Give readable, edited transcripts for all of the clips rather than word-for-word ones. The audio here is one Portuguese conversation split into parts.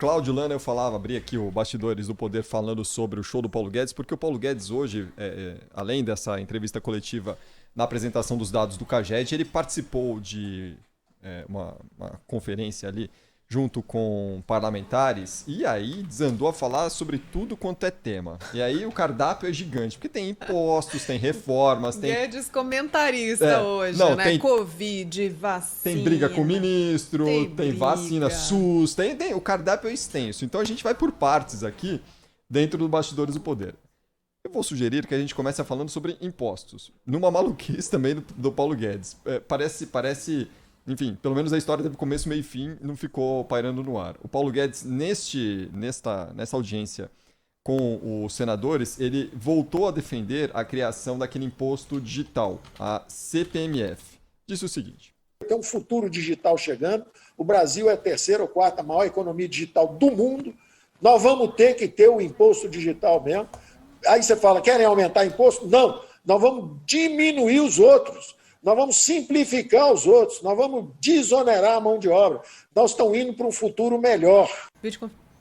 Cláudio Lana, abri aqui o Bastidores do Poder falando sobre o show do Paulo Guedes, porque o Paulo Guedes hoje, além dessa entrevista coletiva na apresentação dos dados do CAGED, ele participou de uma conferência ali junto com parlamentares e aí desandou a falar sobre tudo quanto é tema. E aí o cardápio é gigante, porque tem impostos, tem reformas, tem... Guedes comentarista hoje, não, né? Tem, Covid, vacina. tem briga com o ministro, tem vacina briga. SUS, o cardápio é extenso. Então a gente vai por partes aqui dentro do Bastidores do Poder. Eu vou sugerir que a gente comece falando sobre impostos. Numa maluquice também do Paulo Guedes. Parece... Enfim, pelo menos a história teve começo, meio e fim, não ficou pairando no ar. O Paulo Guedes, nessa audiência com os senadores, ele voltou a defender a criação daquele imposto digital, a CPMF. Disse o seguinte: tem um futuro digital chegando, o Brasil é a terceira ou quarta maior economia digital do mundo, nós vamos ter que ter o imposto digital mesmo. Aí você fala, querem aumentar imposto? Não, nós vamos diminuir os outros. Nós vamos simplificar os outros, nós vamos desonerar a mão de obra. Nós estamos indo para um futuro melhor.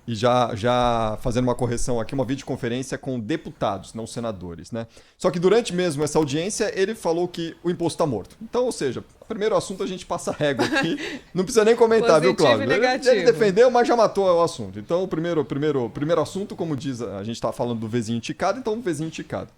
E já fazendo uma correção aqui, uma videoconferência com deputados, não senadores, né? Só que durante mesmo essa audiência, ele falou que o imposto está morto. Então, ou seja, o primeiro assunto a gente passa régua aqui, não precisa nem comentar, viu, Cláudio? Ele defendeu, mas já matou o assunto. Então, o primeiro assunto, como diz, a gente está falando do vizinho ticado, então o vizinho ticado.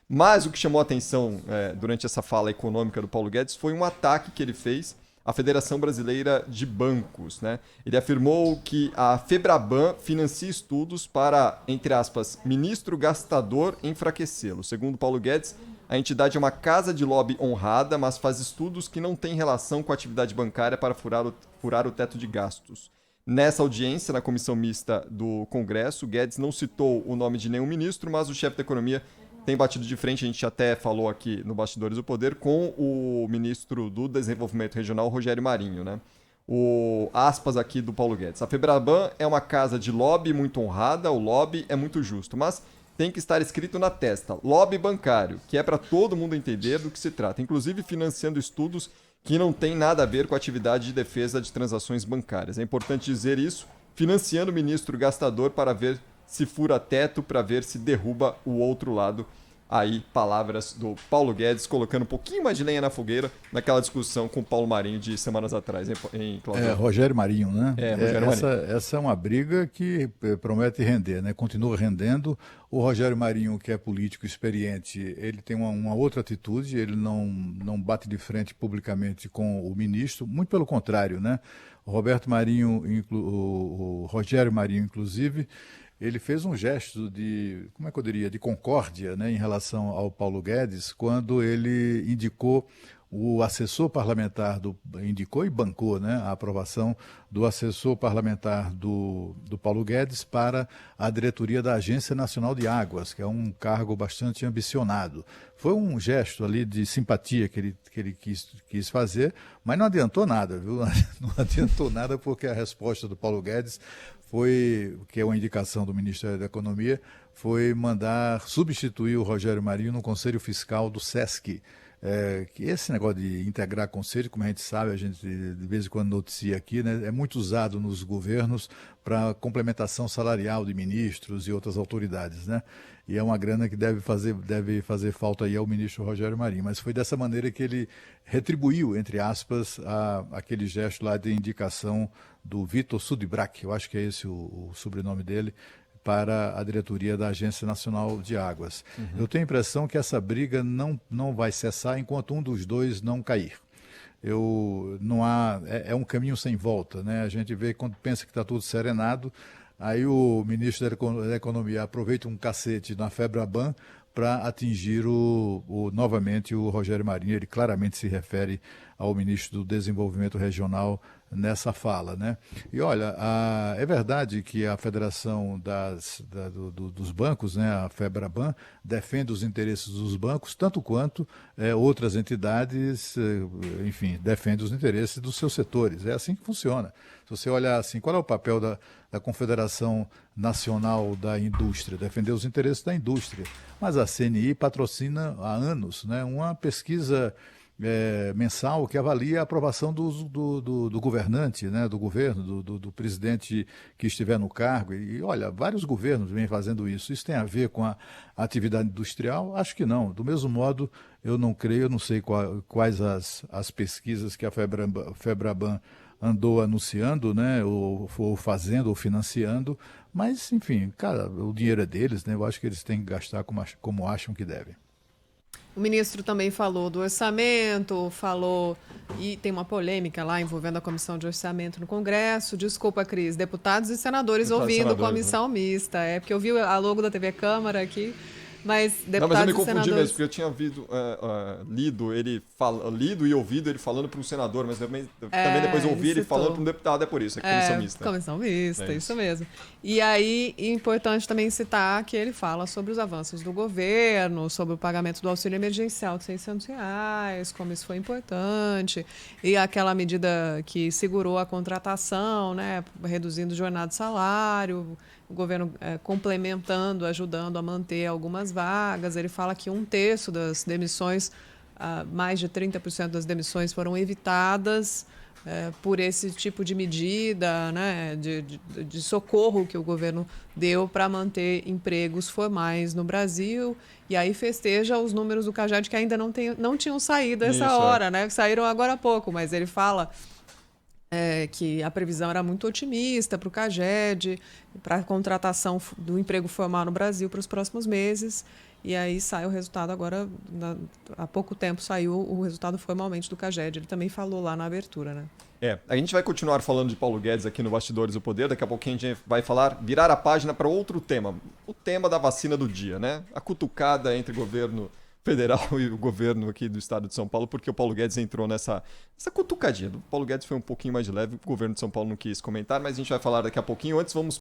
Mas o que chamou a atenção durante essa fala econômica do Paulo Guedes foi um ataque que ele fez à Federação Brasileira de Bancos, né? Ele afirmou que a Febraban financia estudos para, entre aspas, ministro gastador enfraquecê-lo. Segundo Paulo Guedes, a entidade é uma casa de lobby honrada, mas faz estudos que não têm relação com a atividade bancária para furar o teto de gastos. Nessa audiência, na comissão mista do Congresso, Guedes não citou o nome de nenhum ministro, mas o chefe da economia tem batido de frente, a gente até falou aqui no Bastidores do Poder, com o ministro do Desenvolvimento Regional, Rogério Marinho, né? O aspas aqui do Paulo Guedes. A Febraban é uma casa de lobby muito honrada, o lobby é muito justo, mas tem que estar escrito na testa, lobby bancário, que é para todo mundo entender do que se trata, inclusive financiando estudos que não têm nada a ver com a atividade de defesa de transações bancárias. É importante dizer isso, financiando o ministro gastador para ver se fura teto, para ver se derruba o outro lado. Aí, palavras do Paulo Guedes, colocando um pouquinho mais de lenha na fogueira naquela discussão com o Paulo Marinho de semanas atrás, hein, Cláudio? Rogério Marinho, né? Rogério Marinho. Essa é uma briga que promete render, né? Continua rendendo. O Rogério Marinho, que é político experiente, ele tem uma outra atitude, ele não bate de frente publicamente com o ministro, muito pelo contrário, né? O Rogério Marinho, inclusive, ele fez um gesto de, como é que eu diria, de concórdia, né, em relação ao Paulo Guedes, quando ele indicou o assessor parlamentar, indicou e bancou, né, a aprovação do assessor parlamentar do Paulo Guedes para a diretoria da Agência Nacional de Águas, que é um cargo bastante ambicionado. Foi um gesto ali de simpatia que ele quis fazer, mas não adiantou nada, viu? Não adiantou nada porque a resposta do Paulo Guedes que é uma indicação do Ministério da Economia, foi mandar substituir o Rogério Marinho no Conselho Fiscal do SESC. Que esse negócio de integrar conselho, como a gente sabe, a gente de vez em quando noticia aqui, né, é muito usado nos governos para complementação salarial de ministros e outras autoridades, né? E é uma grana que deve fazer falta aí ao ministro Rogério Marinho. Mas foi dessa maneira que ele retribuiu, entre aspas, aquele gesto lá de indicação do Vitor Sudbrack, eu acho que é esse o sobrenome dele, para a diretoria da Agência Nacional de Águas. Uhum. Eu tenho a impressão que essa briga não vai cessar enquanto um dos dois não cair. É um caminho sem volta, né? A gente vê quando pensa que está tudo serenado, aí o ministro da Economia aproveita um cacete na Febraban para atingir novamente o Rogério Marinho. Ele claramente se refere ao ministro do Desenvolvimento Regional nessa fala, né? E olha, é verdade que a Federação dos Bancos, né, a Febraban, defende os interesses dos bancos, tanto quanto outras entidades, enfim, defendem os interesses dos seus setores. É assim que funciona. Se você olhar assim, qual é o papel da Confederação Nacional da Indústria? Defender os interesses da indústria. Mas a CNI patrocina há anos, né, uma pesquisa mensal que avalia a aprovação do governante, né, do governo, do presidente que estiver no cargo. E, olha, vários governos vêm fazendo isso. Isso tem a ver com a atividade industrial? Acho que não. Do mesmo modo, eu não creio, eu não sei quais as pesquisas que a Febraban andou anunciando, né, ou fazendo, ou financiando, mas, enfim, cara, o dinheiro é deles, né? Eu acho que eles têm que gastar como acham que devem. O ministro também falou do orçamento, e tem uma polêmica lá envolvendo a comissão de orçamento no Congresso. Desculpa, Cris, deputados e senadores ouvindo comissão mista. É porque eu vi a logo da TV Câmara aqui, mas deputados não, mas eu me confundi senadores... mesmo, porque eu tinha lido e ouvido ele falando para um senador, mas também depois ouvi ele falando para um deputado, é por isso, é comissão mista. Comissão mista, isso mesmo. E aí, é importante também citar que ele fala sobre os avanços do governo, sobre o pagamento do auxílio emergencial de R$600, como isso foi importante, e aquela medida que segurou a contratação, né, reduzindo jornada de salário, o governo complementando, ajudando a manter algumas vagas. Ele fala que 1/3 das demissões, mais de 30% das demissões foram evitadas por esse tipo de medida, né, de socorro que o governo deu para manter empregos formais no Brasil. E aí festeja os números do CAGED que ainda não tinham saído essa hora, né? Saíram agora há pouco, mas ele fala... que a previsão era muito otimista para o CAGED, para a contratação do emprego formal no Brasil para os próximos meses. E aí sai o resultado agora, há pouco tempo saiu o resultado formalmente do CAGED. Ele também falou lá na abertura, né? A gente vai continuar falando de Paulo Guedes aqui no Bastidores do Poder. Daqui a pouquinho a gente vai virar a página para outro tema. O tema da vacina do dia, né? A cutucada entre governo federal e o governo aqui do estado de São Paulo, porque o Paulo Guedes entrou nessa cutucadinha. O Paulo Guedes foi um pouquinho mais de leve, o governo de São Paulo não quis comentar, mas a gente vai falar daqui a pouquinho. Antes, vamos